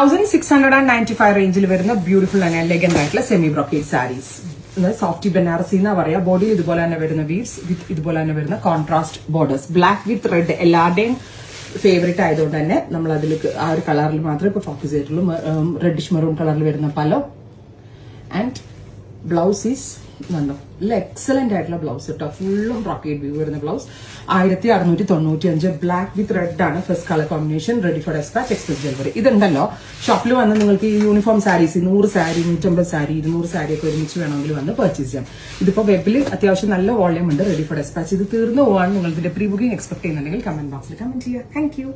1695 റേഞ്ചിൽ വരുന്ന beautiful and elegant ആയിട്ടുള്ള semi brocade saris. Softy Banarasi എന്നാ പറയാ. ബോഡിയിൽ ഇതുപോലെ തന്നെ വരുന്ന വീവ്സ് വിത്ത് ഇതുപോലെ തന്നെ വരുന്ന contrast borders. Black with red എല്ലാവരുടെയും ഫേവറേറ്റ് ആയതുകൊണ്ട് തന്നെ നമ്മൾ അതിൽ ആ ഒരു കളറിൽ മാത്രമേ ഇപ്പൊ ഫോക്കസ് ചെയ്തിട്ടുള്ളൂ. റെഡിഷ് മെറൂൺ കളറിൽ വരുന്ന പലോ ആൻഡ് ബ്ലൗസ് ഈസ് നല്ല എക്സലന്റ് ആയിട്ടുള്ള ബ്ലൗസ് കേട്ടോ. ഫുള്ളും ബ്രോക്കേഡ് വ്യൂ വരുന്ന ബ്ലൗസ്. 1695 ബ്ലാക്ക് വിത്ത് റെഡ് ആണ് first colour combination. Ready for despatch, express delivery. ഇതുണ്ടല്ലോ ഷോപ്പിൽ വന്ന് നിങ്ങൾക്ക് ഈ യൂണിഫോം സാരീസ് 100 സാരി 150 സാരി 200 സാരി ഒക്കെ ഒരുമിച്ച് വേണമെങ്കിൽ വന്ന് പർച്ചേസ് ചെയ്യാം. ഇതിപ്പോ വെബിൽ അത്യാവശ്യം നല്ല വോളിയം ഉണ്ട്. Ready for despatch. ഇത് തീർന്നു പോവാണ്. നിങ്ങൾ ഇതിന്റെ പ്രീ ബുക്കിംഗ് എക്സ്പെക്ട് ചെയ്യുന്നുണ്ടെങ്കിൽ കമന്റ് ബോക്സിൽ കമന്റ് ചെയ്യുക. Thank U.